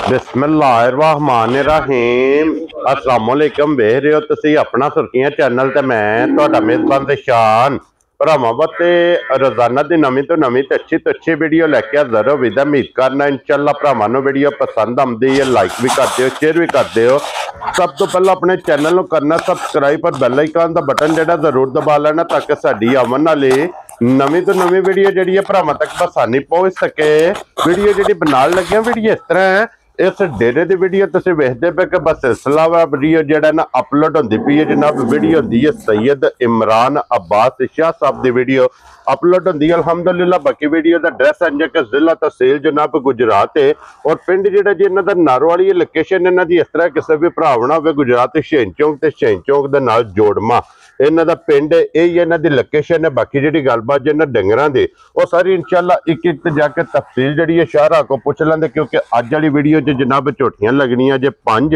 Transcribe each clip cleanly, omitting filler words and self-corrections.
बिस्मिल्लाहिर्रहमानिर्रहीम अस्सलाम वालेकुम। वेख रहे हो तुसी अपना सुर्खियां चैनल ते मैं तुहाडा मेज़बान शान भरावां वास्ते रोजाना की नवीं तो अच्छी वीडियो लैके हाज़र हो। विदा उम्मीद करना इंशाअल्लाह भरावां नूं वीडियो पसंद आती है। लाइक भी करते हो, शेयर भी करते हो। सब तो पहले अपने चैनल को करना सबसक्राइब और बैल आइकन का बटन जो जरूर दबा लेना ताकि साडी आवन वाली नवीं तो नवीं वीडियो जी भरावां तक आसानी पहुँच सके। वीडियो जी बनाने लगे वीडियो इस तरह है, इस डेरे की वीडियो तुम वेखते पे कि बस सिलसिला वा वीडियो जो ना अपलोड होती पई है जनाब। वीडियो होती है सैयद इमरान अब्बास शाह साहब की वीडियो अपलोड होती है अलहमदुलिल्लाह। बाकी वीडियो का एड्रैस है कि जिला तहसील जनाब गुजरात है और पिंड जो इन्हों का नारोवाली लोकेशन इन्हों की इस तरह किसी भी भरा होना हो गुजरात शहीन चौक तो शहीन चौक के नाल जोड़मा इन्हों का पिंड यही इन्हों की लोकेशन है। बाकी जी गलबात जो इन्होंने डंगरां दी वो सारी इंशाअल्लाह एक एक जाके तफसील जी है शाहरा को पूछ लेंगे क्योंकि अज वाली वीडियो जनाब झोटियां लगनियां जे 5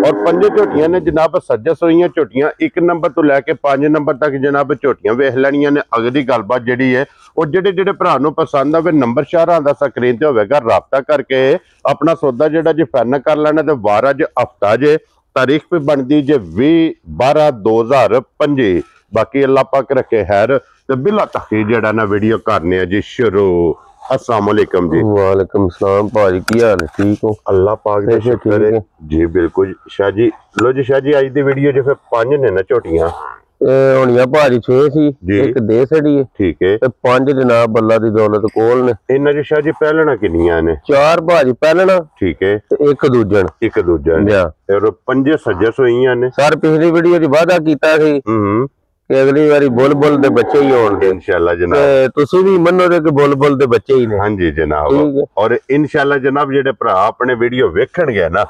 और 5 झोटियां ने जनाब सज्जा सोईयां झोटियां 1 नंबर तो लैके 5 नंबर तक जनाब झोटियां वेख लैनियां ने। अगली गलबात जी है और जेडे भरा पसंद आवे नंबर शाहरा का स्क्रीन ते होगा राबता करके अपना सौदा जो जी फाइनल कर लेना। तो वार अज हफ्ता जे तारीख भी बनती जे 20/12/2025। बाकी अल्लाह पाक रखे खैर तो बिला तखीर जड़ा ना वीडियो करने जी शुरू। अस्सलाम वालेकुम जी। वालेकुम सलाम भाजी की हाल है? ठीक हो? अल्लाह पाक दा शुक्र है जी बिल्कुल। शाह जी लो जी शाह जी आज दी वीडियो जो फिर 5 ने ना झोटियां होनिया भाजी 6 सी एक दे छड़ी है। ठीक है ते 5 जनाब अल्लाह दी दौलत कोल ने। इन्ना जी शाह जी पहलना किनियां ने? 4 भाजी पहलना। ठीक है ते एक दूजन और 5 सज्जा सोईयां ने। सर पिछली वीडियो च वादा कीता सी कि अगली बारी बुलबुल दे बच्चे ही होणगे इंशाअल्लाह जनाब। ते तुसी भी मन्नोगे कि बुलबुल दे बच्चे ही ने? हां जी जनाब। और इंशाअल्लाह जनाब जेडे भरा अपने वीडियो वेखणगे ना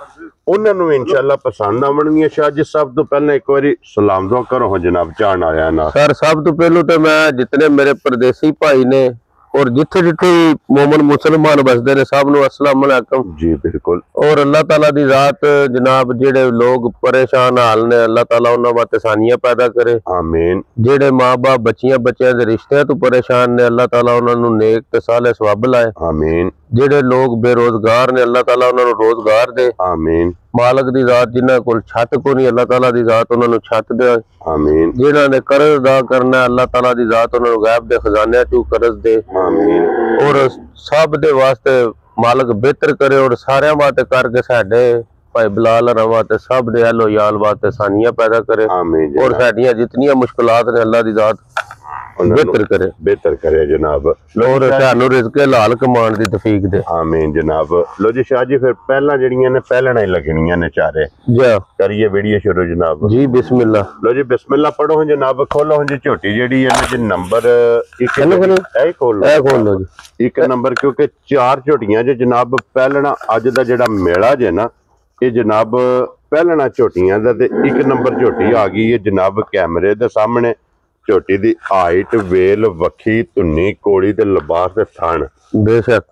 उन्हां नूं इंशाअल्लाह पसंद आवणगियां। शाह जी सब तो पहले एक बारी सलाम दुआ करो जनाब चाहन आया ना। सर सब तो पहलू तो मैं जितने मेरे परदेसी भाई ने और जिथे जिथे मोमन मुसलमान बसते ने सब नूं अस्सलाम वालेकुम जी बिल्कुल। और अल्लाह ताला दी रात जनाब जेडे लोग परेशान हाल ने अल्लाह ताला उन्हां वास्ते आसानियां पैदा करे आमीन। जेडे माँ बाप बच्चियां दे रिश्ते तो परेशान ने अल्लाह ताला उन्हां नूं नेक ते साले सवाब लाए आमीन। जेडे लोग बेरोजगार ने अल्लाह ताला उन्हां नूं रोजगार दे आमीन। मालक दी जात जिन्हां कोल छत को नहीं अल्लाह ताला दी जात उन्हां नूं छत दे आमीन। जिन्हां ने कर्ज अदा करना अल्लाह ताला दी जात उन्हां नूं गैब दे खजाने चों कर्ज दे आमीन। और सब दे वास्ते मालक बेहतर करे और सारे वास्ते करके साडे भाई बिलाल रवा ते सब दे अहलो याल वास्ते आसानियां पैदा करे आमीन। और साडियां जितनियां मुश्किलात ने अल्लाह दी जात बेहतर करे जनाब। और सानू रिज़्क हलाल कमाने दी तौफीक दे आमीन जनाब। लो जी शाह जी फिर पहला जड़ियां ने पहलना ही लगनियां ने चारे जा करिए वीडियो शुरू जनाब जी। बिस्मिल्लाह। लो जी बिस्मिल्लाह पढ़ो हैं जनाब। खोलो हैं जी झोटी जेडी है जी नंबर 1 खोल लो जी 1 नंबर क्योंकि 4 झोटियां जे जनाब पहलना अज दा जेड़ा मेला जे ना ये जनाब पहलना झोटियां दा ते 1 नंबर झोटी आ गई है जनाब कैमरे दे सामने। झोटी दी हाइट वेल वखी धुन्नी कोड़ी ते लिबास ते थन बेशक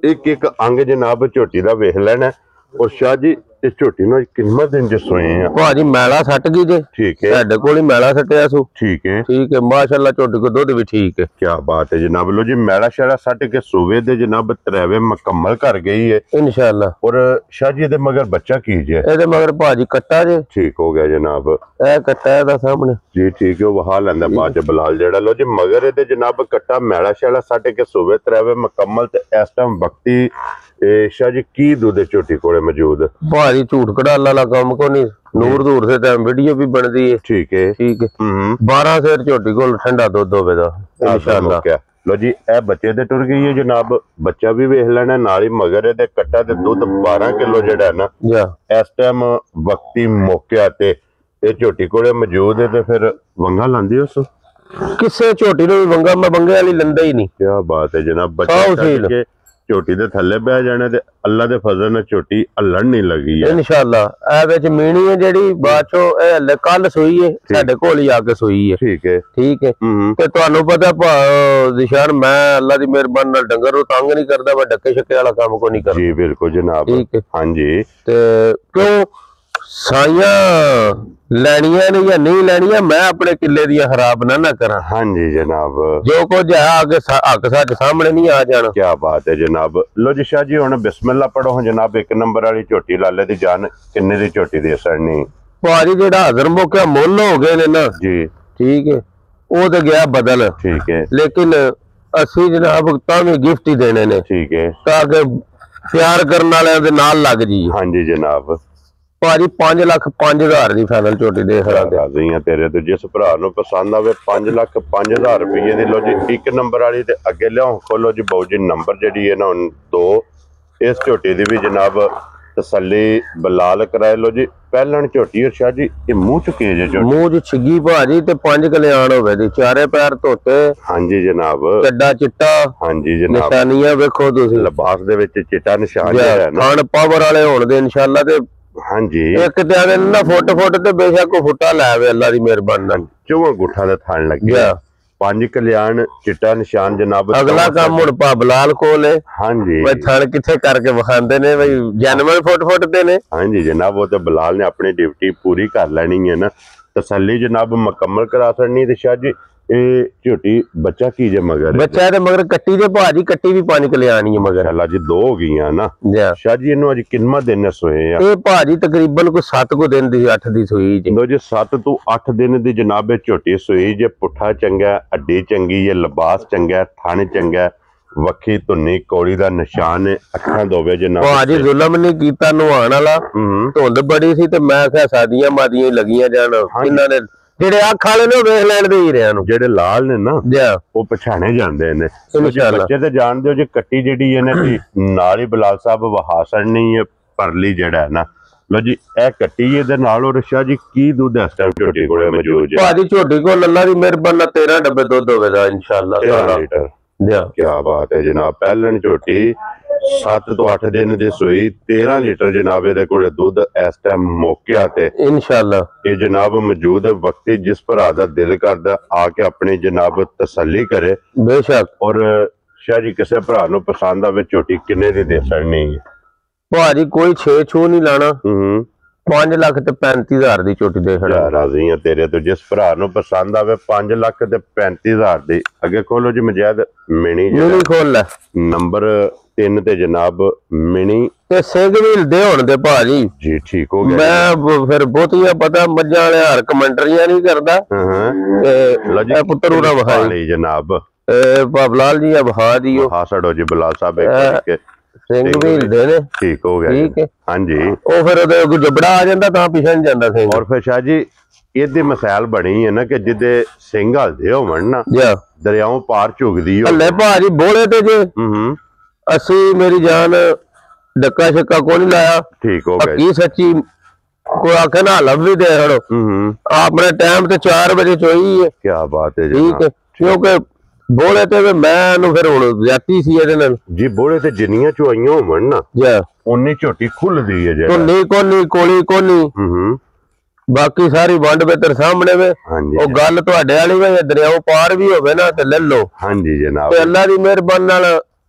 एक एक अंग जनाब झोटी दा वेख लेना। और शाह जी इस झोटी नूं किन्ने दिन च सोए हैं भाजी? मैला सट गई जे। ठीक है साडे कोल ही मैला सटिया सू। ठीक है माशाअल्लाह झोटी को दुध भी ठीक है। क्या बात है जनाब। लो जी मैला शैला सट के सूबे दे जनाब त्रैवे मुकम्मल कर गई है इंशाअल्लाह। और शाह जी दे मगर बच्चा कीजिए एदे मगर भाजी कट्टा जे। ठीक हो गया जनाब। ए कट्टा दा सामने जी ठीक है वहा लेंदा बाद च बिलाल जेड़ा। लो जी मगर एदे जनाब कट्टा मैला शैला सट के सूबे त्रैवे मुकम्मल ते इस टाइम वक्ती शाह जी की दूध झोटी कोले मौजूद भाजी? झूठ कढ़ाला ला काम को नहीं नूर दूर से टाइम वीडियो भी बनती है। ठीक है 12 सेर झोटी को ठंडा दुध होवेगा इंशाअल्लाह। लो जी ए बच्चे दे टुर गई है जनाब। बच्चा भी वेख लेना नाल ही मगर दे कट्टा ते दुध 12 किलो जेड़ा ना इस टाइम वक्ती मौके ते ये झोटी कोले मौजूद है। ते फिर वंगा लांदी उस किसे झोटी नु वंगा मैं वंगे वाली लंदा ही नहीं। क्या बात है जनाब। बच्चा झोटी दे थल्ले बह जाने ते अल्लाह दे फजल नाल झोटी हल्लण नहीं लगी है इंशाअल्लाह। ए विच मीणी है जेडी बाद चो ए हल्ले कल सोई है साडे कोल ही आके सोई है। ठीक है ते तुहानू पता दिशान मैं अल्लाह दी मेहरबानी नाल डंगर नु तंग नहीं करदा मैं डक्के शक्के वाला काम को नहीं करदा। जी बिल्कुल जनाब। हां जी ते क्यों ਸਾਈਆਂ ਲੈਣੀਆਂ ਨੇ ਜਾਂ ਨਹੀਂ ਲੈਣੀਆਂ, ਮੈਂ ਆਪਣੇ ਕਿੱਲੇ ਦੀਆਂ ਖਰਾਬ ਨਾ ਕਰਾਂ। ਹਾਂਜੀ ਜਨਾਬ, ਜੋ ਕੁਝ ਹੈ ਅੱਗੇ ਹੱਕ ਸੱਚ ਸਾਹਮਣੇ ਨਹੀਂ ਆ ਜਾਣਾ। ਕੀ ਬਾਤ ਹੈ ਜਨਾਬ। ਲੋ ਜੀ ਸ਼ਾਹ ਜੀ ਹੁਣ ਬਿਸਮਿਲ੍ਲਾ ਪੜੋ ਜਨਾਬ। 1 ਨੰਬਰ ਵਾਲੀ ਝੋਟੀ ਲਾਲੇ ਦੀ ਜਾਨ ਕਿੰਨੇ ਦੀ ਝੋਟੀ ਦੇ ਸੜਨੀ ਭਾਜੀ? ਜਿਹੜਾ ਹਾਜ਼ਰ ਮੌਕਾ ਮੁੱਲ ਹੋ ਗਏ ਨੇ ਨਾ ਜੀ, ਠੀਕ ਹੈ, ਉਹ ਤੇ ਗਿਆ ਬਦਲ, ਠੀਕ ਹੈ, ਲੇਕਿਨ ਅਸੀਂ ਜਨਾਬ ਤਾਂ ਵੀ ਗਿਫਟ ਹੀ ਦੇਣੇ ਨੇ, ਠੀਕ ਹੈ, ਤਾਂ ਕਿ ਪਿਆਰ ਕਰਨ ਵਾਲਿਆਂ ਦੇ ਨਾਲ ਲੱਗ ਜੀ। ਹਾਂਜੀ ਜਨਾਬ। ਭਾਜੀ 5,05,000 ਦੀ ਫਾਈਨਲ ਝੋਟੀ ਦੇ ਰਾਜ਼ੀਆਂ ਤੇਰੇ ਤੋਂ। ਜਿਸ ਭਰਾ ਨੂੰ ਪਸੰਦ ਆਵੇ 5,05,000 ਰੁਪਏ ਦੀ। ਲੋ ਜੀ 1 ਨੰਬਰ ਵਾਲੀ ਤੇ ਅੱਗੇ ਲਿਆਓ, ਖੋਲੋ ਜੀ ਬਾਊ ਜੀ ਨੰਬਰ ਜਿਹੜੀ ਹੈ ਨਾ 2। ਇਸ ਝੋਟੀ ਦੀ ਵੀ ਜਨਾਬ ਤਸੱਲੀ ਬਲਾਲ ਕਰਾਏ। ਲੋ ਜੀ ਪਹਿਲਣ ਝੋਟੀ ਔਰ ਸ਼ਾਹ ਜੀ ਇਹ ਮੂੰਹ ਚੁੱਕੀ ਜੇ ਝੋਟੀ, ਮੂੰਹ ਚ ਛਿੱਗੀ ਭਾਜੀ ਤੇ 5 ਕਲਿਆਣ ਹੋਵੇ ਦੀ, ਚਾਰੇ ਪੈਰ ਧੋਤੇ। ਹਾਂਜੀ ਜਨਾਬ, ਚੱਡਾ ਚਿੱਟਾ। ਹਾਂਜੀ ਜਨਾਬ, ਨਿਸ਼ਾਨੀਆਂ ਵੇਖੋ ਤੁਸੀਂ, ਲਿਬਾਸ ਦੇ ਵਿੱਚ ਚਿੱਟਾ ਨਿਸ਼ਾਨ ਹੈ ਨਾ, ਖਾਣ ਪਾਵਰ ਵਾਲੇ ਹੋਣ ਦੇ ਇਨਸ਼ਾਅੱਲਾ। ਤੇ ਹਾਂਜੀ ਇੱਕ ਤੇ ਆਵੇ ਨਾ ਫੁੱਟ ਤੇ ਬੇਸ਼ੱਕ ਕੋ ਫੁੱਟਾ ਲੈ ਆਵੇ, ਅੱਲਾ ਦੀ ਮਿਹਰਬਾਨੀ ਨਾਲ। 4 ਗੁੱਠਾਂ ਦੇ ਥਣ ਲੱਗਿਆ, 5 ਕਲਿਆਣ ਚਿੱਟਾ ਨਿਸ਼ਾਨ ਜਨਾਬ। ਅਗਲਾ ਕੰਮ ਹੁਣ ਬਲਾਲ ਕੋਲ ਹੈ। ਹਾਂਜੀ, ਬਈ ਥਣ ਕਿੱਥੇ ਕਰਕੇ ਵਿਖਾਉਂਦੇ ਨੇ, ਬਈ ਜਨਮਲ ਫੁੱਟ ਦੇ ਨੇ। ਹਾਂਜੀ ਜਨਾਬ, ਉਹ ਤੇ ਬਲਾਲ ਨੇ ਆਪਣੀ ਡਿਊਟੀ ਪੂਰੀ ਕਰ ਲੈਣੀ ਹੈ ਨਾ, ਤਸੱਲੀ ਜਨਾਬ ਮੁਕੰਮਲ ਕਰਾ ਛੱਡਣੀ। ਤੇ ਸ਼ਾਹ ਜੀ ਇਹ ਝੋਟੀ ਬੱਚਾ ਕੀ ਜੇ ਮਗਰ? ਬੱਚਾ ਤੇ ਮਗਰ ਕੱਟੀ ਦੇ ਭਾਜੀ, ਕੱਟੀ ਵੀ 5 ਕਲਿਆਣ ਹੀ ਮਗਰ। ਅੱਲਾ ਜੀ 2 ਹੋ ਗਈਆਂ ਨਾ ਸ਼ਾਹ ਜੀ। ਇਹਨੂੰ ਅੱਜ ਕਿੰਨਾ ਦਿਨ ਸੋਏ ਆ? ਇਹ ਭਾਜੀ ਤਕਰੀਬਨ ਕੋਈ 7 ਕੁ ਦਿਨ ਦੀ, 8 ਦੀ ਸੂਈ ਜੀ। ਲੋ ਜੀ 7 ਤੋਂ 8 ਦਿਨ ਦੀ ਜਨਾਬ ਇਹ ਝੋਟੀ ਸੂਈ ਜੇ। ਪੁੱਠਾ ਚੰਗਾ, ਅੱਡੀ ਚੰਗੀ ਹੈ, ਲਿਬਾਸ ਚੰਗਾ, ਥਣ ਚੰਗਾ, ਵੱਖੀ ਧੁੰਨੀ ਕੌੜੀ ਦਾ ਨਿਸ਼ਾਨ ਹੈ, ਅੱਖਾਂ ਦੋਵੇਂ ਜਨਾਬ। ਭਾਜੀ ਜ਼ੁਲਮ ਨਹੀਂ ਕੀਤਾ ਨਵਾਉਣ ਵਾਲਾ। ਧੁੰਦ ਬੜੀ ਸੀ ਤੇ ਮੈਂ ਕਿਹਾ ਸਾਦੀਆਂ ਮਾਦੀਆਂ ਲੱਗੀਆਂ ਜਾਣ। ਇਹਨਾਂ ਨੇ ਜਿਹੜੇ ਅੱਖ ਵਾਲੇ ਨੇ ਵੇਖ ਲੈਣ ਦੇ ਹੀ ਰਿਆਂ ਨੂੰ, ਜਿਹੜੇ ਲਾਲ ਨੇ ਨਾ ਉਹ ਪਛਾਣੇ ਜਾਂਦੇ ਨੇ ਬੱਚੇ ਤੇ ਜਾਣਦੇ ਹੋ। ਜੇ ਕੱਟੀ ਜਿਹੜੀ ਹੈ ਨਾ ਨਾਲ ਹੀ ਬਲਾਲ ਸਾਹਿਬ ਵਹਾ ਸੜਨੀ ਹੈ ਪਰਲੀ ਜਿਹੜਾ ਹੈ ਨਾ। ਲੋ ਜੀ ਇਹ ਕੱਟੀ ਇਹਦੇ ਨਾਲ। ਔਰ ਸ਼ਾਹ ਜੀ ਕੀ ਦੁੱਧ ਇਸ ਟਾਈਮ ਝੋਟੀ ਕੋਲੇ ਮੌਜੂਦ ਹੈ? ਭਾਜੀ ਝੋਟੀ ਕੋਲ ਅੱਲਾ ਦੀ ਮਿਹਰਬਾਨੀ ਨਾਲ 13 ਡੱਬੇ ਦੁੱਧ ਹੋਵੇਗਾ ਇਨਸ਼ਾਅੱਲਾ। 13 ਲੀਟਰ। ਕੀ ਬਾਤ ਹੈ ਜਨਾਬ। ਪਹਿਲਣ ਝੋਟੀ 7 ਤੋਂ 8 ਦਿਨ ਦੀ ਸੂਈ, 13 ਲੀਟਰ ਜਨਾਬ ਇਹਦੇ ਕੋਲੇ ਦੁੱਧ ਇਸ ਟਾਈਮ ਮੌਕਿਆ ਤੇ ਇਨਸ਼ਾਅੱਲਾ ਇਹ ਜਨਾਬ ਮੌਜੂਦ ਹੈ। ਵਕਤੀ ਜਿਸ ਭਰਾ ਦਾ ਦਿਲ ਕਰਦਾ ਆ ਕੇ ਆਪਣੀ ਜਨਾਬ ਤਸੱਲੀ ਕਰੇ ਬੇਸ਼ੱਕ। ਔਰ ਸ਼ਾਹ ਜੀ ਕਿਸੇ ਭਰਾ ਨੂੰ ਪਸੰਦ ਆਵੇ ਝੋਟੀ ਕਿੰਨੇ ਦੀ ਦੇ ਸਕਣੀ ਹੈ? ਭਾਜੀ ਕੋਈ 6 ਨਹੀਂ ਲਾਣਾ। 5,35,000 ਦੀ ਝੋਟੀ ਦੇ ਖੜਾ। ਰਾਜ਼ੀ ਆ ਤੇਰੇ ਤੋਂ। ਜਿਸ ਭਰਾ ਨੂੰ ਪਸੰਦ ਆਵੇ 5,35,000 ਦੀ। ਅੱਗੇ ਖੋਲੋ ਜੀ ਮਜੈਦ ਮਿਣੀ ਖੋਲ ਲੈ। ਨੰਬਰ 3 ਤੇ ਜਨਾਬ ਮਿਣੀ ਤੇ ਸਿੰਘ ਵੀ ਦੇ ਹੋਣ ਦੇ ਭਾਜੀ ਜੀ। ਠੀਕ ਹੋ ਗਿਆ। ਮੈਂ ਫਿਰ ਬਹੁਤੀਆਂ ਪਤਾ ਮੱਝਾਂ ਵਾਲੇ ਹਰ ਕਮੈਂਟਰੀਆਂ ਨਹੀਂ ਕਰਦਾ। ਤੇ ਪੁੱਤਰੂ ਨਾ ਵਿਖਾਈ ਜਨਾਬ। ਬਲਾਲ ਜੀ ਵਿਖਾ ਦਿਓ। ਹਾਂ ਛੜੋ ਜੀ ਬਲਾਲ ਸਾਹਿਬ ਸਿੰਘ ਵੀ ਦੇ ਨੇ। ਠੀਕ ਹੋ ਗਿਆ। ਠੀਕ ਹੈ। ਹਾਂਜੀ ਉਹ ਫਿਰ ਉਹਦੇ ਜਬੜਾ ਆ ਜਾਂਦਾ ਤਾਂ ਪਿਛੇ ਨਹੀਂ ਜਾਂਦਾ ਸਿੰਘ। ਔਰ ਫਿਰ ਸ਼ਾਹ ਜੀ ਇਹਦੇ ਮਸਾਇਲ ਬਣੀ ਹੈ ਨਾ ਕਿ ਜਿੱਦੇ ਸਿੰਘ ਹਲਦੇ ਹੋਵਣ ਨਾ ਦਰਿਆਓਂ ਪਾਰ ਝੁਕਦੀ ਹੋ। ਹੱਲੇ ਭਾਜੀ ਬੋਲੇ ਤੇ ਜੇ ਅਸੀਂ ਮੇਰੀ ਜਾਨ ਡੱਕਾ ਛੱਕਾ ਕੋਈ ਨਹੀਂ ਲਾਇਆ। ਠੀਕ ਹੋ ਗਿਆ। ਕੀ ਸੱਚੀ ਕੋਈ ਆਖੇ ਨਾ ਲੱਭ ਵੀ ਦੇ ਹੜੋ। ਆਪਣੇ ਟਾਈਮ ਤੇ 4 ਵਜੇ ਚੋਈ ਹੈ। ਕੀ ਬਾਤ ਹੈ। ਠੀਕ ਹੈ। ਕਿਉਂਕਿ ਬੋਲੇ ਤੇ ਮੈਂ ਫਿਰ ਹੁਣ ਜਾਤੀ ਸੀ ਇਹਦੇ ਨਾਲ ਜੀ। ਬੋਲੇ ਤੇ ਜਿੰਨੀਆਂ ਚੁਆਈਆਂ ਹੋਵਣ ਨਾ ਉਨੀ ਝੋਟੀ ਖੁੱਲਦੀ ਹੈ ਜੇ। ਕੋਨੀ ਕੋਲੀ ਕੋਨੀ ਬਾਕੀ ਸਾਰੀ ਵੰਡ ਬੇਤਰ ਸਾਹਮਣੇ ਵੇ। ਉਹ ਗੱਲ ਤੁਹਾਡੇ ਵਾਲੀ ਵੇ ਦਰਿਆਓ ਪਾਰ ਵੀ ਹੋਵੇ ਨਾ ਤੇ ਲੈ ਲਓ। ਹਾਂਜੀ ਜਨਾਬ। ਤੇ ਅੱਲਾ ਦੀ ਮਿਹਰਬਾਨੀ ਨਾਲ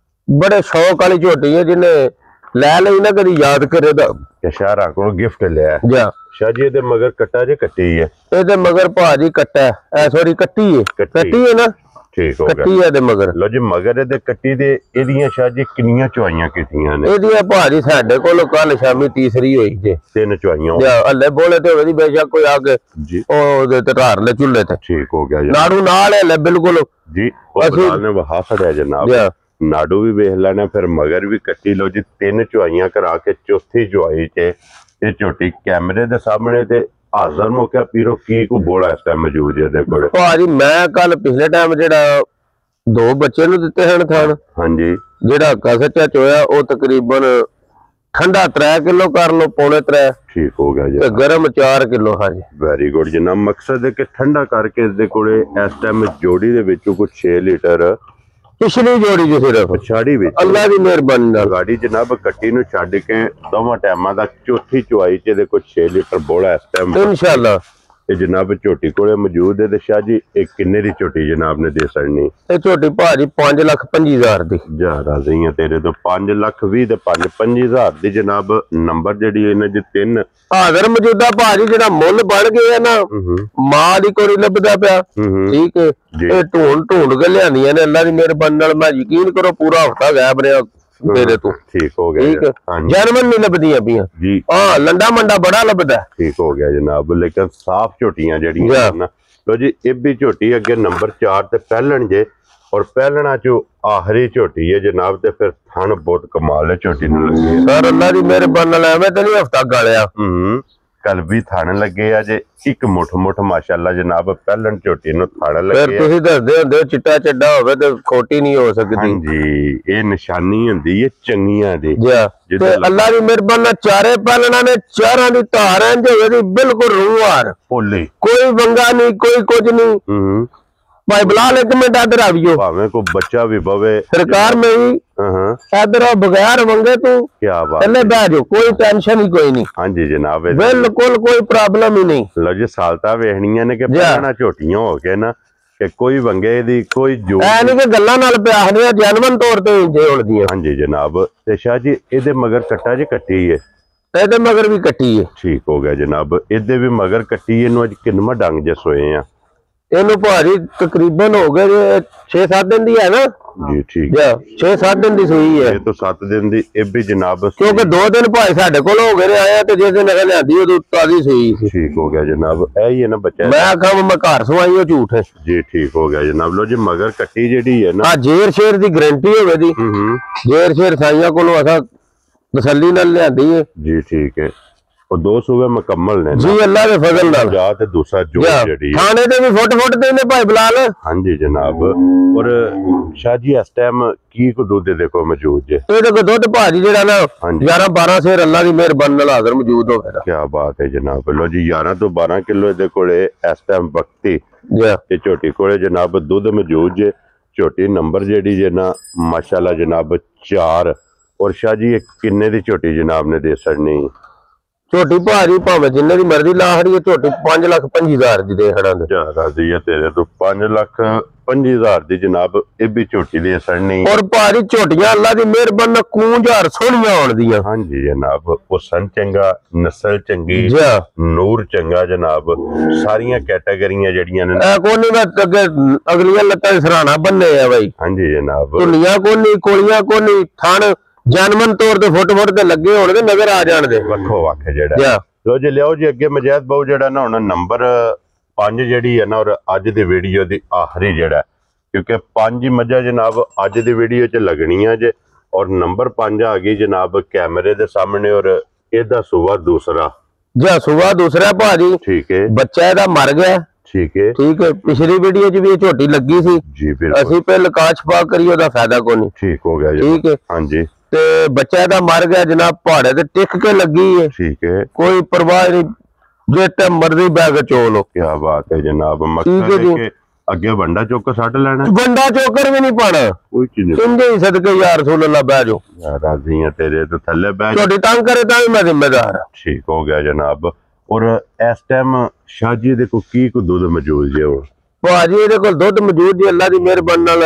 ਬੜੇ ਸ਼ੌਕ ਵਾਲੀ ਝੋਟੀ ਹੈ। ਜਿਹਨੇ ਲੈ ਲਈ ਨਾ ਕਦੀ ਯਾਦ ਕਰੇ ਦਾ ਸ਼ਹਿਰਾ ਕੋਲ ਗਿਫਟ ਲਿਆ ਜਾ। ਸ਼ਾਹ ਜੀ ਇਹਦੇ ਮਗਰ ਕੱਟਾ ਜੇ ਕੱਟੀ ਹੈ? ਇਹਦੇ ਮਗਰ ਭਾਜੀ ਕੱਟਾ ਐ ਸੋਰੀ ਕੱਟੀ ਹੈ। ਕੱਟੀ ਹੈ ਨਾ। ਠੀਕ ਹੋ ਗਿਆ। ਕੱਟੀ ਹੈ ਦੇ ਮਗਰ। ਲੋ ਜੀ ਮਗਰ ਇਹਦੇ ਕੱਟੀ ਦੇ ਇਹਦੀਆਂ ਸ਼ਾਹ ਜੀ ਕਿੰਨੀਆਂ ਚੁਆਈਆਂ ਕੀਤੀਆਂ ਨੇ? ਇਹਦੀਆਂ ਭਾਜੀ ਸਾਡੇ ਕੋਲ ਕੱਲ ਸ਼ਾਮੀ ਤੀਸਰੀ ਹੋਈ ਜੇ। 3 ਚੁਆਈਆਂ ਹੱਲੇ ਬੋਲੇ ਤੇ ਹੋਵੇ ਬੇਸ਼ੱਕ ਕੋਈ ਅੱਗ ਜੀ ਉਹਦੇ ਤੇ ਧਾਰ ਲੈ ਚੁੱਲੇ ਤੇ। ਠੀਕ ਹੋ ਗਿਆ। ਨਾੜੂ ਨਾਲ ਹੈ ਬਿਲਕੁਲ ਜੀ। ਉਹ ਨੇ ਵਹਾ ਛੜਿਆ ਜਨਾਬ। ਨਾੜੂ ਵੀ ਵੇਖ ਲੈਣਾ। ਫਿਰ ਮਗਰ ਵੀ ਕੱਟੀ। ਲੋ ਜੀ 3 ਚੁਆਈਆਂ ਕਰਾ ਕੇ ਚੌਥੀ ਚੁਆਈ ਚ ਇਹ ਝੋਟੀ ਕੈਮਰੇ ਦੇ ਸਾਹਮਣੇ ਤੇ ਹਾਜ਼ਰ ਮੌਕਾ ਪੀਰੋ ਕੀ ਕੋ ਬੋਲਾ ਇਸ ਟਾਈਮ ਮੌਜੂਦ ਹੈ ਕੋਲ? ਭਾਜੀ ਮੈਂ ਕੱਲ ਪਿਛਲੇ ਟਾਈਮ ਜਿਹੜਾ 2 ਬੱਚੇ ਨੂੰ ਦਿੱਤੇ ਹਨ ਥਣ। ਹਾਂਜੀ ਜਿਹੜਾ ਕਸਚਾ ਚੋਇਆ ਉਹ ਤਕਰੀਬਨ ਠੰਡਾ 3 ਕਿਲੋ ਕਰ ਲੋ, ਪੌਣੇ 3। ਠੀਕ ਹੋ ਗਿਆ ਜੀ। ਤੇ ਗਰਮ 4 ਕਿਲੋ। ਹਾਂਜੀ ਵੈਰੀ ਗੁੱਡ ਜਨਾਬ। ਮਕਸਦ ਹੈ ਕਿ ਠੰਡਾ ਕਰਕੇ ਇਸ ਦੇ ਕੋਲੇ ਇਸ ਟਾਈਮ ਜੋੜੀ ਦੇ ਵਿੱਚੋਂ ਕੁਝ 6 ਲੀਟਰ ਪਿਛਲੀ ਜੋੜੀ ਜੋ ਸਿਰਫ ਛਾੜੀ ਵਿੱਚ ਅੱਲਾ ਦੀ ਮਿਹਰਬਾਨੀ ਨਾਲ ਗਾੜੀ ਜਨਾਬ ਕੱਟੀ ਨੂੰ ਛੱਡ ਕੇ ਦੋਵਾਂ ਟਾਈਮਾਂ ਦਾ ਚੌਥੀ ਚੁਆਈ ਚ ਇਹਦੇ ਕੋਲ 6 ਲੀਟਰ ਬੋਲਾ ਇਸ ਟਾਈਮ ਇਨਸ਼ਾਅੱਲਾ। ਇਹ ਜਨਾਬ ਝੋਟੀ ਕੋਲੇ ਮੌਜੂਦ ਹੈ ਤੇ ਸ਼ਾਹ ਜੀ ਇਹ ਕਿੰਨੇ ਦੀ ਝੋਟੀ ਜਨਾਬ ਨੇ ਦੇ ਸਕਣੀ? ਇਹ ਝੋਟੀ ਭਾਜੀ 5,25,000 ਦੀ। ਜਾ ਰਾਜ਼ੀਆਂ ਤੇਰੇ ਤੋਂ 5,20,000 ਤੇ 5,25,000 ਦੀ ਜਨਾਬ। ਨੰਬਰ ਜਿਹੜੀ ਇਹਨਾਂ ਦੇ 3 ਹਾਜ਼ਰ ਮੌਜੂਦਾ ਭਾਜੀ ਜਿਹੜਾ ਮੁੱਲ ਬਣ ਗਏ ਨਾ ਮਾਂ ਦੀ ਕੋਈ ਲੱਭਦਾ ਪਿਆ। ਠੀਕ ਹੈ, ਇਹ ਢੂੰਡ ਕੇ ਲਿਆਂਦੀਆਂ ਨੇ ਅੱਲਾ ਦੀ ਮਿਹਰਬਾਨੀ ਨਾਲ। ਮੈਂ ਯਕੀਨ ਕਰੋ ਪੂਰਾ ਹਫਤਾ ਗਾਇਬ ਰਿਹਾ ਤੇਰੇ ਤੋਂ। ਠੀਕ ਹੋ ਗਿਆ। ਠੀਕ ਹੈ, ਜਰਮਨ ਨਹੀਂ ਲੱਭਦੀਆਂ ਪਈਆਂ ਜੀ। ਹਾਂ, ਲੰਡਾ ਮੰਡਾ ਬੜਾ ਲੱਭਦਾ। ਠੀਕ ਹੋ ਗਿਆ ਜਨਾਬ। ਲੇਕਿਨ ਸਾਫ ਝੋਟੀਆਂ ਜਿਹੜੀਆਂ ਨਾ ਲੋ ਜੀ, ਇਹ ਵੀ ਝੋਟੀ ਅੱਗੇ ਨੰਬਰ 4 ਤੇ ਪਹਿਲਣ ਜੇ, ਔਰ ਪਹਿਲਣਾ ਚੋਂ ਆਖਰੀ ਝੋਟੀ ਹੈ ਜਨਾਬ। ਤੇ ਫਿਰ ਥਣ ਬਹੁਤ ਕਮਾਲ ਹੈ ਝੋਟੀ ਨੂੰ ਲੱਗੇ ਸਰ ਅੱਲਾ ਦੀ ਮਿਹਰਬਾਨੀ ਨਾਲ। ਐਵੇਂ ਤਾਂ ਨਹੀਂ ਹਫਤਾ ਗਾਲਿਆ। ਕੱਲ ਵੀ ਥਣ ਲੱਗੇ ਆ ਜੇ ਇੱਕ ਮੁੱਠ ਮਾਸ਼ਾਅੱਲਾ ਜਨਾਬ। ਪਹਿਲਣ ਝੋਟੀ ਨੂੰ ਥਣ ਲੱਗੇ। ਫਿਰ ਤੁਸੀਂ ਦੱਸਦੇ ਹੁੰਦੇ ਚਿੱਟਾ ਚੱਡਾ ਹੋਵੇ ਤੇ ਖੋਟੀ ਨਹੀਂ ਹੋ ਸਕਦੀ। ਹਾਂਜੀ, ਇਹ ਨਿਸ਼ਾਨੀ ਹੁੰਦੀ ਹੈ ਚੰਗੀਆਂ ਦੀ। ਤੇ ਅੱਲਾ ਦੀ ਮਿਹਰਬਾਨੀ ਨਾਲ ਚਾਰੇ ਪਹਿਲਣਾ ਨੇ ਚਾਰਾਂ ਦੀ ਧਾਰ ਐ ਜਿਹਦੀ ਬਿਲਕੁਲ ਰੂਹਾਰ ਭੋਲੀ, ਕੋਈ ਵੰਗਾ ਨਹੀਂ, ਕੋਈ ਕੁਝ ਨਹੀਂ। ਭਾਈ ਬਲਾਲ ਇੱਕ ਮਿੰਟ ਇਧਰ ਆਵਿਓ। ਭਾਵੇਂ ਕੋਈ ਬੱਚਾ ਵੀ ਬਵੇ ਸਰਕਾਰ ਮੇਰੀ ਇਧਰ ਬਗੈਰ ਵੰਗੇ ਤੂੰ ਕਿਆ ਬਾਤ ਥੱਲੇ ਬਹਿ ਜਾਓ, ਕੋਈ ਟੈਨਸ਼ਨ ਹੀ ਕੋਈ ਨਹੀਂ। ਹਾਂਜੀ ਜਨਾਬ, ਬਿਲਕੁਲ ਕੋਈ ਪ੍ਰੋਬਲਮ ਹੀ ਨਹੀਂ। ਲੋ ਜੀ, ਸਾਲਤਾ ਵੇਖਣੀਆਂ ਨੇ ਕਿ ਪਹਿਲਾਂ ਝੋਟੀਆਂ ਹੋ ਕੇ ਨਾ ਕਿ ਕੋਈ ਵੰਗੇ ਦੀ ਕੋਈ ਜੋ ਐ ਨਹੀਂ ਕਿ ਗੱਲਾਂ ਨਾਲ ਪਿਆਖਦੇ ਜਨਮਨ ਤੌਰ ਤੇ ਜੇ ਉਲਦੀਆਂ। ਹਾਂਜੀ ਜਨਾਬ। ਤੇ ਸ਼ਾਹ ਜੀ ਇਹਦੇ ਮਗਰ ਕੱਟਾ ਜੇ ਕੱਟੀ ਹੈ? ਇਹਦੇ ਮਗਰ ਵੀ ਕੱਟੀ ਹੈ। ਠੀਕ ਹੋ ਗਿਆ ਜਨਾਬ। ਇਹਦੇ ਵੀ ਮਗਰ ਕੱਟੀ। ਇਹਨੂੰ ਅੱਜ ਕਿੰਨਵਾਂ ਡੰਗ ਜੇ ਸੋਏ ਆ? ਇਹਨੂੰ ਭਾਜੀ ਤਕਰੀਬਨ ਹੋ ਗਏ 6-7 ਦਿਨ ਦੀ ਹੈ ਨਾ ਜੀ। ਠੀਕ 6-7 ਦਿਨ ਦੀ ਸੂਈ ਹੈ। ਇਹ ਤੋਂ 7 ਦਿਨ ਦੀ ਇਹ ਵੀ ਜਨਾਬ, ਕਿਉਂਕਿ 2 ਦਿਨ ਭਾਈ ਸਾਡੇ ਕੋਲ ਹੋ ਗਏ ਆਇਆ ਤੇ ਜਿਸ ਦਿਨ ਲਿਆਂਦੀ ਉਦੋਂ ਤਾਜ਼ੀ ਸੂਈ ਸੀ। ਠੀਕ ਹੋ ਗਿਆ ਜਨਾਬ। ਇਹ ਹੀ ਹੈ ਨਾ ਬੱਚਾ? ਮੈਂ ਆਖਾਂ ਮੈਂ ਘਰ ਸਵਾਈ ਉਹ ਝੂਠ ਹੈ ਜੀ। ਠੀਕ ਹੋ ਗਿਆ ਜਨਾਬ। ਲੋ ਜੀ, ਮਗਰ ਕੱਟੀ ਜਿਹੜੀ ਹੈ ਨਾ ਜੇਰ ਸ਼ੇਰ ਦੀ ਗਰੰਟੀ ਹੋਵੇ ਦੀ। ਜੇਰ ਸ਼ੇਰ ਸਾਈਆਂ ਕੋਲੋਂ ਅਸਾਂ ਤਸੱਲੀ ਨਾਲ ਲਿਆਂਦੀ ਹੈ ਜੀ। ਠੀਕ ਹੈ। ਉਹ 2 ਸੂਬੇ ਮੁਕੰਮਲ ਨੇ ਜੀ ਅੱਲਾ ਦੇ ਫਜ਼ਲ ਨਾਲ। ਜਾ ਤੇ ਦੂਸਰਾ ਜੋ ਜਿਹੜੀ ਥਾਣੇ ਤੇ ਵੀ ਫੁੱਟ ਤੇ ਨੇ ਭਾਈ ਬਲਾਲ। ਹਾਂਜੀ ਜਨਾਬ। ਔਰ ਸ਼ਾਹ ਜੀ ਇਸ ਟਾਈਮ ਕੀ ਕੋ ਦੁੱਧ ਦੇ ਕੋ ਮੌਜੂਦ ਜੇ? ਇਹਦੇ ਕੋ ਦੁੱਧ ਭਾਜੀ ਜਿਹੜਾ ਨਾ 11-12 ਸੇਰ ਅੱਲਾ ਦੀ ਮਿਹਰਬਾਨੀ ਨਾਲ ਹਾਜ਼ਰ ਮੌਜੂਦ ਹੋਵੇਗਾ। ਕੀ ਬਾਤ ਹੈ ਜਨਾਬ। ਲੋ ਜੀ, 11 ਤੋਂ 12 ਕਿਲੋ ਇਹਦੇ ਕੋਲੇ ਇਸ ਟਾਈਮ ਵਕਤੀ ਤੇ ਝੋਟੀ ਕੋਲੇ ਜਨਾਬ ਦੁੱਧ ਮੌਜੂਦ ਜੇ। ਝੋਟੀ ਨੰਬਰ ਜਿਹੜੀ ਜੇ ਨਾ ਮਾਸ਼ਾਅੱਲਾ ਜਨਾਬ 4। ਔਰ ਸ਼ਾਹ ਜੀ ਇਹ ਕਿੰਨੇ ਦੀ ਝੋਟੀ ਜਨਾਬ ਨੇ ਦੇ ਸਕਣੀ? ਝੋਟੀ ਭਾਜੀ ਭਾਵੇਂ ਜਿੰਨੇ ਦੀ ਮਰਜ਼ੀ ਲਾ ਖੜੀ ਝੋਟੀ 5,25,000 ਦੀ ਦੇ ਖੜਾ ਰਾਜ਼ੀ ਹੈ ਤੇਰੇ ਤੋਂ 5,25,000 ਦੀ ਜਨਾਬ। ਇਹ ਵੀ ਝੋਟੀ ਦੇ ਸੜਨੀ। ਔਰ ਭਾਜੀ ਝੋਟੀਆਂ ਅੱਲਾ ਦੀ ਮਿਹਰਬਾਨੀ ਨਾਲ ਕੂੰਝਾਰ ਸੋਹਣੀਆਂ ਆਉਣਦੀਆਂ। ਹਾਂਜੀ ਜਨਾਬ। ਉਹ ਸਨ ਚੰਗਾ, ਨਸਲ ਚੰਗੀ, ਨੂਰ ਚੰਗਾ ਜਨਾਬ। ਸਾਰੀਆਂ ਕੈਟਾਗਰੀਆਂ ਜਿਹੜੀਆਂ ਨੇ ਕੋਨੀ ਮੈਂ ਅੱਗੇ ਅਗਲੀਆਂ ਲੱਤਾਂ ਦੇ ਸਰਾਣਾ ਬੰਨੇ ਆ ਬਾਈ। ਹਾਂਜੀ ਜਨਾਬ। ਧੁਨੀਆਂ ਕੋਨੀ, ਕੋਲੀਆਂ ਕੋਨੀ, ਥਣ ਜਨਮਨ ਤੌਰ ਤੇ ਫੁੱਟ ਤੇ ਲੱਗੇ ਹੋਣਗੇ, ਨਜ਼ਰ ਆ ਜਾਣਗੇ ਵੱਖੋ ਵੱਖ ਜਿਹੜਾ। ਲੋ ਜੀ, ਲਿਆਓ ਜੀ ਅੱਗੇ ਮਜੈਦ ਬਾਊ ਜਿਹੜਾ ਨਾ ਹੁਣ ਨੰਬਰ 5 ਜਿਹੜੀ ਹੈ ਨਾ, ਔਰ ਅੱਜ ਦੀ ਵੀਡੀਓ ਦੀ ਆਖਰੀ ਜਿਹੜਾ, ਕਿਉਂਕਿ 5 ਹੀ ਮੱਝਾਂ ਜਨਾਬ ਅੱਜ ਦੀ ਵੀਡੀਓ 'ਚ ਲੱਗਣੀਆਂ ਜੇ। ਔਰ ਨੰਬਰ 5 ਆ ਗਈ ਜਨਾਬ ਕੈਮਰੇ ਦੇ ਸਾਹਮਣੇ। ਔਰ ਇਹਦਾ ਸੂਆ ਦੂਸਰਾ ਸੂਆ ਦੂਸਰਾ ਭਾਜੀ। ਠੀਕ ਹੈ। ਬੱਚਾ ਇਹਦਾ ਮਰ ਗਿਆ। ਠੀਕ ਹੈ। ਠੀਕ ਹੈ। ਪਿਛਲੀ ਵੀਡੀਓ 'ਚ ਵੀ ਇਹ ਝੋਟੀ ਲੱਗੀ ਸੀ ਜੀ। ਅਸੀਂ ਪਹਿਲਾਂ ਕਾਸ਼ ਪਾ ਕਰੀ ਉਹਦਾ ਫਾਇਦਾ ਕੋਈ ਨਹੀਂ। ਠੀਕ ਹੋ ਗਿਆ ਜੀ। ਠੀਕ ਹੈ। ਹਾਂਜੀ। ਤੇ ਬੱਚਾ ਇਹਦਾ ਮਰ ਗਿਆ ਜਨਾਬ, ਪਹਾੜੇ ਤੇ ਟਿਕ ਕੇ ਲੱਗੀ ਹੈ। ਠੀਕ ਹੈ। ਕੋਈ ਪਰਵਾਹ ਨਹੀਂ, ਜੇ ਤੇ ਮਰਜ਼ੀ ਬੈ ਕੇ ਚੋ ਲੋ। ਕੀ ਬਾਤ ਹੈ ਜਨਾਬ। ਮਕਸਦ ਹੈ ਕਿ ਅੱਗੇ ਵੰਡਾ ਚੁੱਕ ਸੱਟ ਲੈਣਾ। ਵੰਡਾ ਚੋਕਰ ਵੀ ਨਹੀਂ ਪਾਣਾ, ਕੋਈ ਚੀਜ਼ ਕਹਿੰਦੇ ਹੀ ਸਦਕੇ ਯਾਰ ਰਸੂਲ ਅੱਲਾਹ ਬਹਿ ਜਾਓ। ਰਾਜ਼ੀ ਆ ਤੇਰੇ ਤੋਂ ਥੱਲੇ ਬਹਿ ਤੁਹਾਡੀ ਤੰਗ ਕਰੇ ਤਾਂ ਵੀ ਮੈਂ ਜ਼ਿੰਮੇਦਾਰ ਹਾਂ। ਠੀਕ ਹੋ ਗਿਆ ਜਨਾਬ। ਔਰ ਇਸ ਟਾਈਮ ਸ਼ਾਹ ਜੀ ਦੇ ਕੋ ਕੀ ਕੋ ਦੁੱਧ ਮੌਜੂਦ ਜੇ? ਭਾਜੀ ਇਹਦੇ ਕੋਲ ਦੁੱਧ ਮੌਜੂਦ ਜੀ ਅੱਲਾ ਦੀ ਮਿਹਰਬਾਨੀ ਨਾਲ।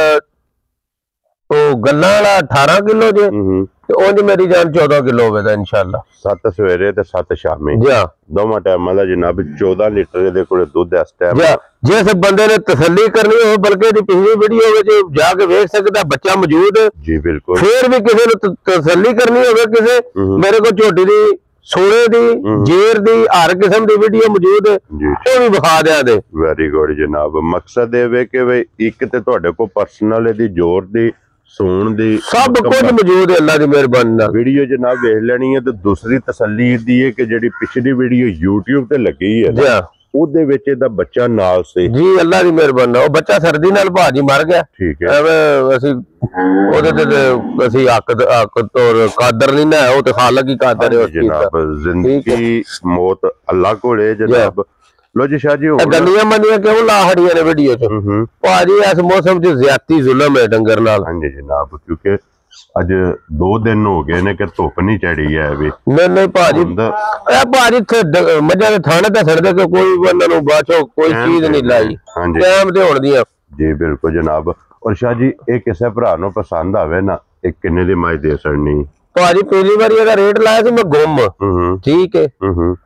ਉਹ ਗੱਲਾਂ ਵਾਲਾ 18 ਕਿਲੋ ਜੇ ਤੇ ਉਂਝ ਮੇਰੀ ਜਾਨ 14 ਕਿਲੋ ਹੋਵੇਗਾ ਇਨਸ਼ਾਅੱਲਾ। 7 ਸਵੇਰੇ ਤੇ 7 ਸ਼ਾਮੀ ਦੋਵਾਂ ਟਾਈਮਾਂ ਦਾ ਜਨਾਬ 14 ਲੀਟਰ ਦੇ ਕੋਲੇ ਦੁੱਧ ਇਸ ਟਾਈਮ। ਜਿਸ ਬੰਦੇ ਨੇ ਤਸੱਲੀ ਕਰਨੀ ਹੋਵੇ, ਬਲਕਿ ਦੀ ਪਿਛਲੀ ਵੀਡੀਓ ਵਿੱਚ ਜਾ ਕੇ ਵੇਖ ਸਕਦਾ ਬੱਚਾ ਮੌਜੂਦ ਜੀ। ਬਿਲਕੁਲ। ਫਿਰ ਵੀ ਕਿਸੇ ਨੂੰ ਤਸੱਲੀ ਕਰਨੀ ਹੋਵੇ, ਕਿਸੇ ਮੇਰੇ ਕੋਲ ਝੋਟੀ ਦੀ, ਸੋਨੇ ਦੀ, ਜੇਰ ਦੀ, ਹਰ ਕਿਸਮ ਦੀ ਵੀਡੀਓ ਮੌਜੂਦ ਹੈ, ਉਹ ਵੀ ਵਿਖਾ ਦਿਆਂ ਦੇ। ਵੈਰੀ ਗੁੱਡ ਜਨਾਬ। ਮਕਸਦ ਇਹ ਵੇ ਕਿ ਬਈ ਇੱਕ ਤੇ ਤੁਹਾਡੇ ਕੋਲ ਪਰਸਨਲ ਇਹਦੀ ਜ਼ੋਰ ਦੀ, ਸੂਣ ਦੀ, ਸਭ ਕੁਝ ਮੌਜੂਦ ਹੈ ਅੱਲਾ ਦੀ ਮਿਹਰਬਾਨੀ ਨਾਲ। ਵੀਡੀਓ ਜਨਾਬ ਵੇਖ ਲੈਣੀ ਹੈ। ਤੇ ਦੂਸਰੀ ਤਸੱਲੀ ਦੀ ਹੈ ਕਿ ਜਿਹੜੀ ਪਿਛਲੀ ਵੀਡੀਓ YouTube ਤੇ ਲੱਗੀ ਹੈ ਉਹਦੇ ਵਿੱਚ ਇਹਦਾ ਬੱਚਾ ਨਾਲ ਸੀ ਜੀ। ਅੱਲਾ ਦੀ ਮਿਹਰਬਾਨੀ ਨਾਲ ਉਹ ਬੱਚਾ ਸਰਦੀ ਨਾਲ ਭਾਜੀ ਮਰ ਗਿਆ। ਠੀਕ ਹੈ। ਐਵੇਂ ਅਸੀਂ ਉਹਦੇ ਤੇ ਅਸੀਂ ਹੱਕ ਤੋਂ ਕਾਦਰ ਨਹੀਂ ਨਾ, ਉਹ ਤੇ ਖਾਲਕ ਹੀ ਕਾਦਰ ਹੈ ਜਨਾਬ। ਜ਼ਿੰਦਗੀ ਮੌਤ ਅੱਲਾ ਕੋਲੇ ਜਨਾਬ। ਲੋ ਜੀ ਸ਼ਾਹ ਜੀ, ਗੰਦੀਆਂ ਮੰਦੀਆਂ ਕਿਉਂ ਲਾ ਹੜੀਆਂ ਨੇ ਵੀਡੀਓ 'ਚ? ਭਾਜੀ ਇਸ ਮੌਸਮ 'ਚ ਜ਼ਿਆਦਤੀ ਜ਼ੁਲਮ ਹੈ ਡੰਗਰ ਨਾਲ। ਹਾਂਜੀ ਜਨਾਬ, ਕਿਉਂਕਿ ਅੱਜ 2 दिन हो गए ने कि धुप नहीं चढ़ी है भी नहीं भाजी भाजी मझा के थाने ते छड़दे कि कोई उन्होंने बाचो कोई चीज नहीं लाई टाइम ते होण दियां जी बिल्कुल जनाब। और शाह जी ये किसी भरा नु पसंद आवे ना एक किन्ने दी मज दे सकनी भाजी पिछली बारी ਇਹਦਾ रेट लाया सी मैं गुम ठीक है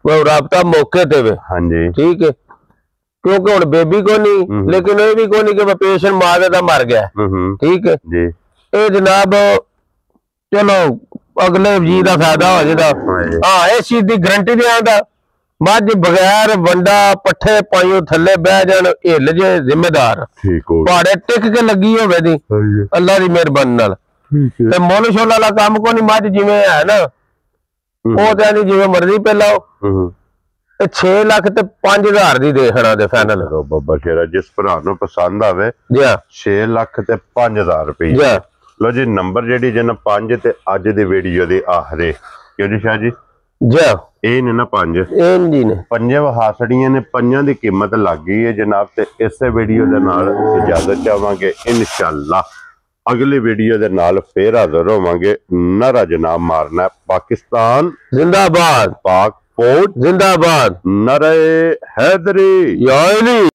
वो राबता मौके ते वे हां जी ठीक है क्योंकि हुण बेबी को नहीं लेकिन ये भी को नहीं कि पेशेंट मां दा मर गया ठीक है जी ये जनाब चलो अगले जी का फायदा हो जाएगा हाँ इस चीज की गारंटी दे आंदा मझ बगैर वंडा पट्ठे पाइयो थले बह जान हिल जे जिम्मेदार पहाड़े टिक के लगी होवे दी अल्लाह दी मेहरबानी नाल ते मुल शुल वाला काम को नहीं मझ जिवें है ना वो तो नहीं जिवें मर्जी पे लाओ 6 लाख ते 5000 दी देखना दे फाइनल बाबा शेरा जिस भरा नु पसंद आवे 6 लाख ते 5000 रुपए लो जी नंबर जेडी जन 5 ते अज दी वीडियो दी आखरे क्यों जी शाह जी जा ए ने ना 5 एन जी ने 5 वहासड़ियां ने 5 दी कीमत लग गई है जनाब ते इस वीडियो दे नाल इजाजत चाहांगे इंशाअल्लाह अगली वीडियो दे नाल फिर हाजिर होवांगे। नारा जनाब मारना पाकिस्तान जिंदाबाद पाक फौज जिंदाबाद नारे हैदरी या अली।